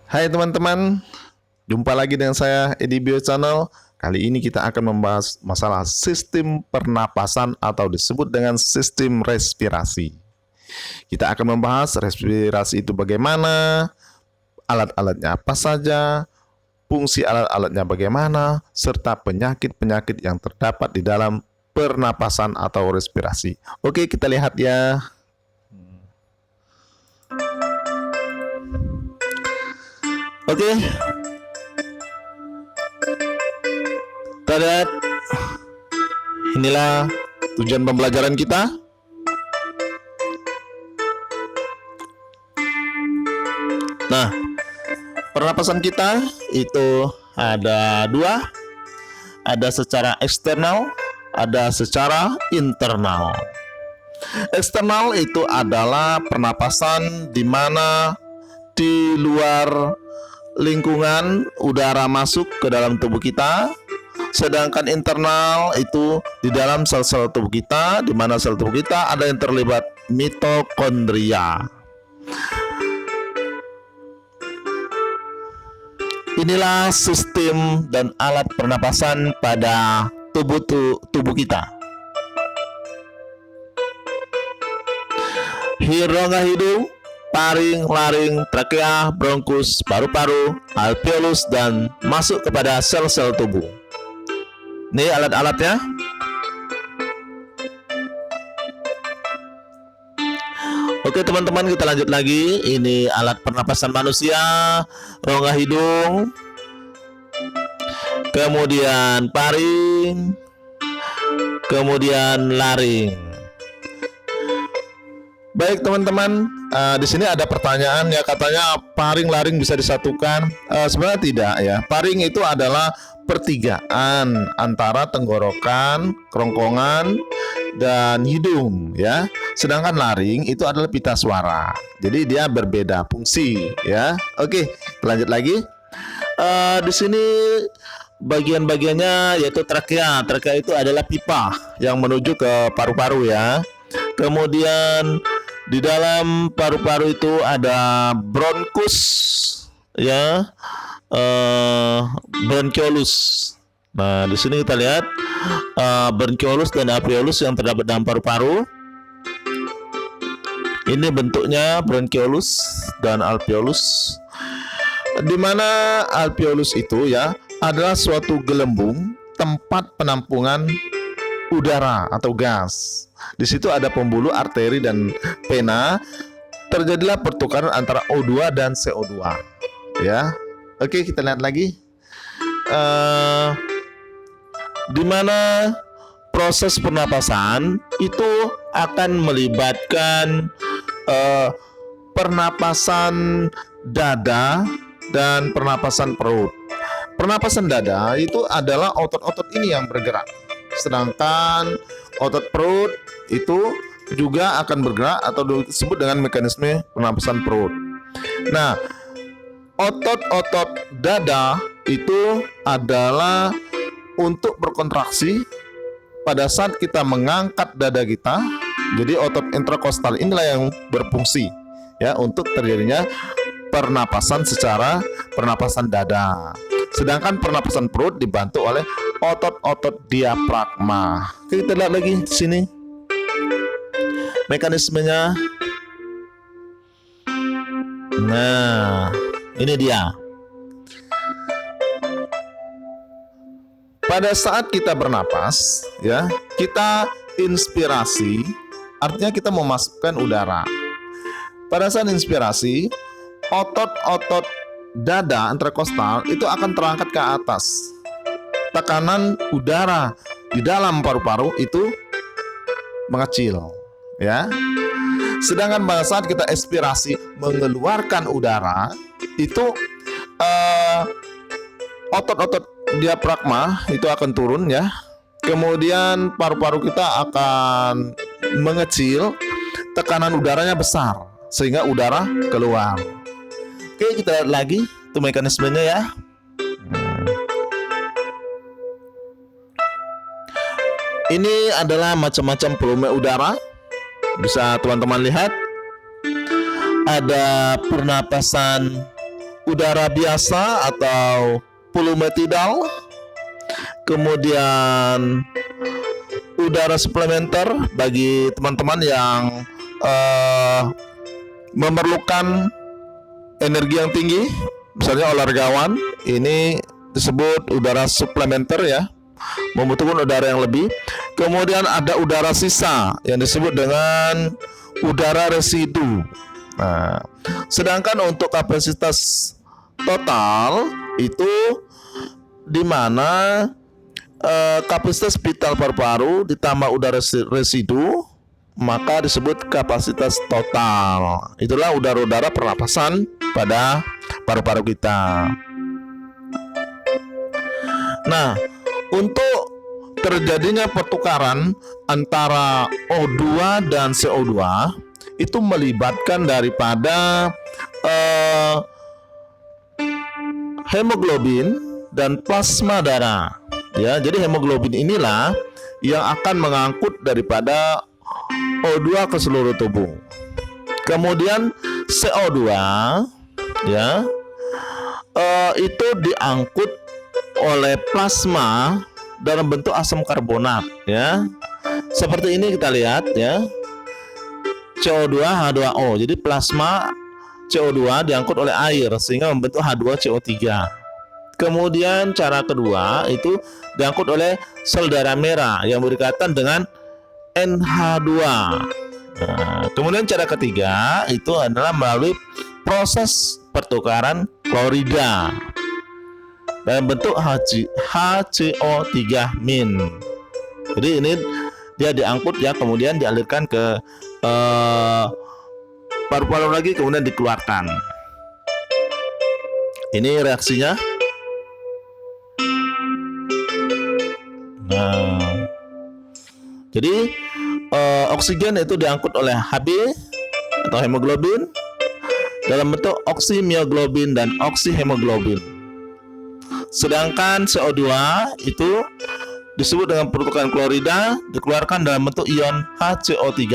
Hai teman-teman, jumpa lagi dengan saya Edi Bio Channel. Kali ini kita akan membahas masalah sistem pernapasan atau disebut dengan sistem respirasi. Kita akan membahas respirasi itu bagaimana, alat-alatnya apa saja, fungsi alat-alatnya bagaimana, serta penyakit-penyakit yang terdapat di dalam pernapasan atau respirasi. Oke, kita lihat ya. Oke, kita lihat. Inilah tujuan pembelajaran kita. Nah, pernapasan kita itu ada dua, ada secara eksternal, ada secara internal. Eksternal itu adalah pernapasan di mana di luar lingkungan udara masuk ke dalam tubuh kita, sedangkan internal itu di dalam sel-sel tubuh kita, di mana sel tubuh kita ada yang terlibat mitokondria. Inilah sistem dan alat pernapasan pada tubuh kita. Rongga hidung, paring, laring, trakea, bronkus, paru-paru, alveolus, dan masuk kepada sel-sel tubuh. Ini alat-alatnya. Oke teman-teman, kita lanjut lagi. Ini alat pernapasan manusia, rongga hidung, kemudian paring, kemudian laring. Baik teman-teman, di sini ada pertanyaan ya, katanya paring laring bisa disatukan. Sebenarnya tidak ya. Paring itu adalah pertigaan antara tenggorokan, kerongkongan, dan hidung ya. Sedangkan laring itu adalah pita suara. Jadi dia berbeda fungsi ya. Oke, lanjut lagi. Di sini bagian-bagiannya yaitu trakea. Trakea itu adalah pipa yang menuju ke paru-paru ya. Kemudian di dalam paru-paru itu ada bronkus ya, bronchiolus. Nah, di sini kita lihat bronchiolus dan alveolus yang terdapat dalam paru-paru. Ini bentuknya bronchiolus dan alveolus. Di mana alveolus itu ya adalah suatu gelembung tempat penampungan udara atau gas. Di situ ada pembuluh arteri dan vena. Terjadilah pertukaran antara O2 dan CO2. Ya, oke kita lihat lagi. Di mana proses pernapasan itu akan melibatkan pernapasan dada dan pernapasan perut. Pernapasan dada itu adalah otot-otot ini yang bergerak. Sedangkan otot perut itu juga akan bergerak atau disebut dengan mekanisme pernapasan perut. Nah, otot-otot dada itu adalah untuk berkontraksi pada saat kita mengangkat dada kita. Jadi otot interkostal inilah yang berfungsi ya untuk terjadinya pernapasan secara pernapasan dada. Sedangkan pernapasan perut dibantu oleh otot-otot diafragma. Kita lihat lagi di sini mekanismenya. Nah, ini dia. Pada saat kita bernapas, ya, kita inspirasi, artinya kita memasukkan udara. Pada saat inspirasi, otot-otot dada interkostal itu akan terangkat ke atas. Tekanan udara di dalam paru-paru itu mengecil, ya. Sedangkan pada saat kita ekspirasi mengeluarkan udara, itu otot-otot diafragma itu akan turun ya. Kemudian paru-paru kita akan mengecil, tekanan udaranya besar sehingga udara keluar. Oke, kita lihat lagi itu mekanismenya ya. Ini adalah macam-macam volume udara. Bisa teman-teman lihat. Ada pernapasan udara biasa atau polumetidal, kemudian udara suplementer bagi teman-teman yang memerlukan energi yang tinggi, misalnya olahragawan, ini disebut udara suplementer ya, membutuhkan udara yang lebih. Kemudian ada udara sisa yang disebut dengan udara residu. Nah, sedangkan untuk kapasitas total itu di mana kapasitas vital paru-paru ditambah udara residu maka disebut kapasitas total. Itulah udara-udara pernapasan pada paru-paru kita. Nah, untuk terjadinya pertukaran antara O2 dan CO2 itu melibatkan daripada hemoglobin dan plasma darah. Ya, jadi hemoglobin inilah yang akan mengangkut daripada O2 ke seluruh tubuh. Kemudian CO2 ya itu diangkut oleh plasma dalam bentuk asam karbonat ya. Seperti ini kita lihat ya. CO2 H2O. Jadi plasma CO2 diangkut oleh air sehingga membentuk H2CO3. Kemudian cara kedua itu diangkut oleh sel darah merah yang berikatan dengan NH2. Nah, kemudian cara ketiga itu adalah melalui proses pertukaran klorida dalam bentuk HCO3-. Jadi ini dia diangkut ya, kemudian dialirkan ke paru-paru lagi, kemudian dikeluarkan. Ini reaksinya. Nah, jadi oksigen itu diangkut oleh Hb atau hemoglobin dalam bentuk oksimioglobin dan oksihemoglobin. Sedangkan CO2 itu disebut dengan pertukaran klorida dikeluarkan dalam bentuk ion HCO3-.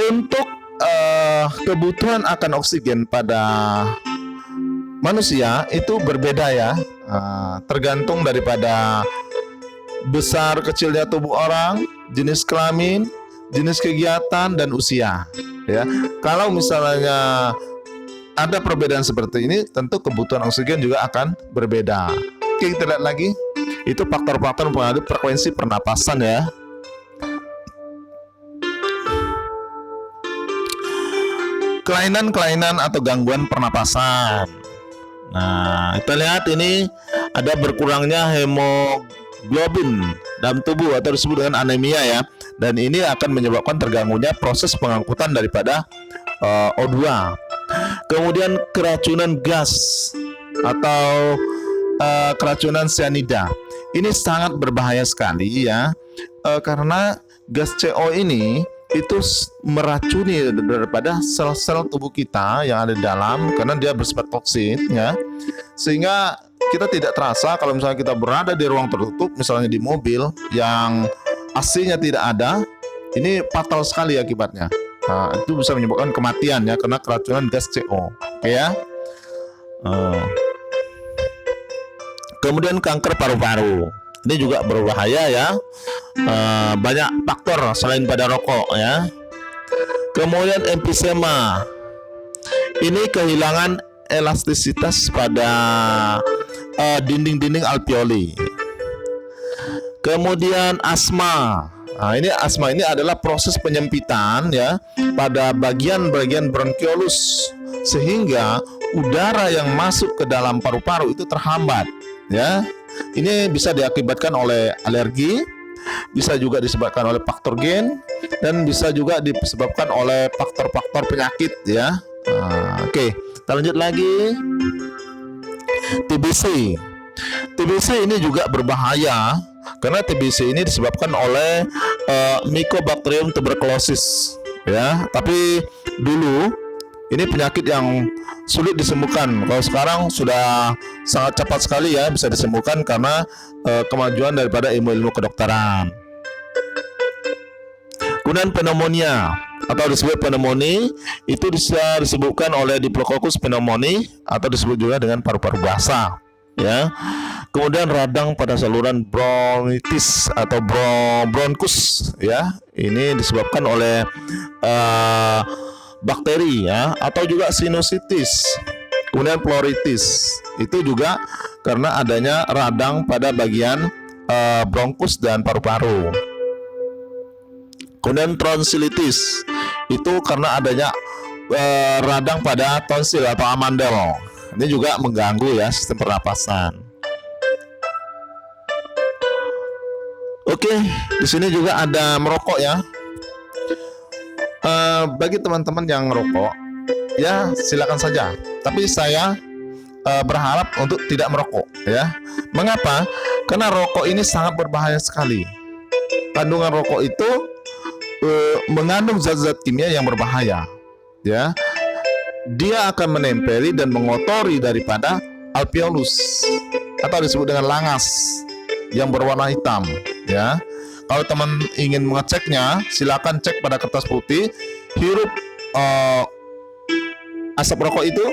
Untuk kebutuhan akan oksigen pada manusia itu berbeda ya, tergantung daripada besar kecilnya tubuh orang, jenis kelamin, jenis kegiatan dan usia ya. Kalau misalnya ada perbedaan seperti ini, tentu kebutuhan oksigen juga akan berbeda. Oke, kita lihat lagi. Itu faktor-faktor mempengaruhi frekuensi pernapasan ya. Kelainan-kelainan atau gangguan pernapasan. Nah, kita lihat ini ada berkurangnya hemoglobin dalam tubuh atau disebut dengan anemia ya. Dan ini akan menyebabkan terganggunya proses pengangkutan daripada O2. Kemudian keracunan gas atau keracunan cyanida. Ini sangat berbahaya sekali ya, karena gas CO ini itu meracuni daripada sel-sel tubuh kita yang ada di dalam karena dia bersifat toksin ya. Sehingga kita tidak terasa kalau misalnya kita berada di ruang tertutup, misalnya di mobil yang AC-nya tidak ada, ini fatal sekali akibatnya. Nah, itu bisa menyebabkan kematian ya karena keracunan gas CO. Oke ya. Kemudian kanker paru-paru. Ini juga berbahaya ya. Banyak faktor selain pada rokok ya. Kemudian emfisema. Ini kehilangan elastisitas pada dinding-dinding alveoli. Kemudian asma. Nah, ini asma ini adalah proses penyempitan ya pada bagian-bagian bronkiolus sehingga udara yang masuk ke dalam paru-paru itu terhambat ya. Ini bisa diakibatkan oleh alergi, bisa juga disebabkan oleh faktor gen, dan bisa juga disebabkan oleh faktor-faktor penyakit ya. Oke, kita lanjut lagi. TBC. TBC ini juga berbahaya karena TBC ini disebabkan oleh Mycobacterium tuberculosis ya. Tapi dulu ini penyakit yang sulit disembuhkan. Kalau sekarang sudah sangat cepat sekali ya bisa disembuhkan karena kemajuan daripada ilmu-ilmu kedokteran. Kemudian pneumonia atau disebut pneumonia itu bisa disebutkan oleh Diplococcus pneumoniae atau disebut juga dengan paru-paru basah, ya. Kemudian radang pada saluran bronkitis atau bronkus, ya. Ini disebabkan oleh bakteri, ya, atau juga sinusitis. Kemudian pleuritis itu juga karena adanya radang pada bagian bronkus dan paru-paru. Kemudian tonsilitis itu karena adanya radang pada tonsil atau amandel. Ini juga mengganggu, ya, sistem pernapasan. Oke, di sini juga ada merokok, ya. Bagi teman-teman yang merokok, ya silakan saja. Tapi saya berharap untuk tidak merokok, ya. Mengapa? Karena rokok ini sangat berbahaya sekali. Kandungan rokok itu mengandung zat-zat kimia yang berbahaya, ya. Dia akan menempeli dan mengotori daripada alveolus atau disebut dengan langas yang berwarna hitam, ya. Kalau teman ingin mengeceknya, silakan cek pada kertas putih, hirup asap rokok itu,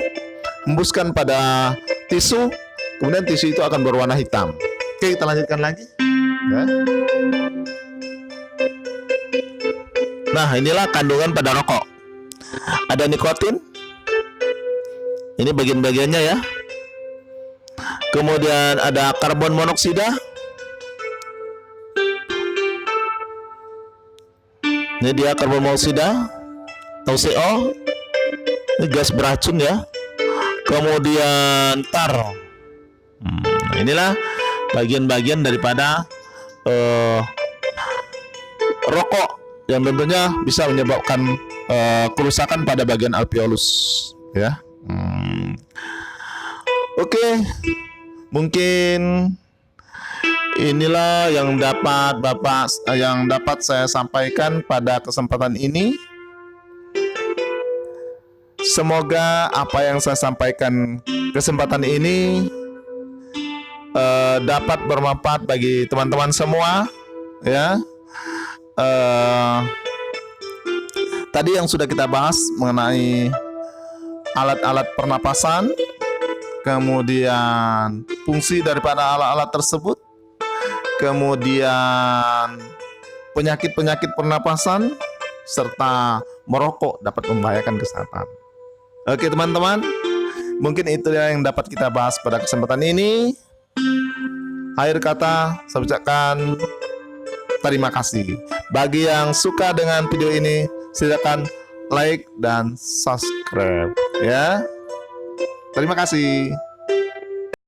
hembuskan pada tisu, kemudian tisu itu akan berwarna hitam. Oke, kita lanjutkan lagi, ya. Nah, inilah kandungan pada rokok. Ada nikotin. Ini bagian-bagiannya, ya. Kemudian ada karbon monoksida. Ini dia karbon monoksida atau CO. Ini gas beracun, ya. Kemudian tar. Inilah bagian-bagian daripada rokok yang tentunya bisa menyebabkan kerusakan pada bagian alveolus, ya. Oke, mungkin inilah yang dapat saya sampaikan pada kesempatan ini. Semoga apa yang saya sampaikan kesempatan ini dapat bermanfaat bagi teman-teman semua, ya. Tadi yang sudah kita bahas mengenai alat-alat pernapasan, kemudian fungsi daripada alat-alat tersebut, kemudian penyakit-penyakit pernapasan, serta merokok dapat membahayakan kesehatan. Oke teman-teman, mungkin itu yang dapat kita bahas pada kesempatan ini. Akhir kata, saya ucapkan terima kasih. Bagi yang suka dengan video ini, silakan like dan subscribe, ya. Terima kasih.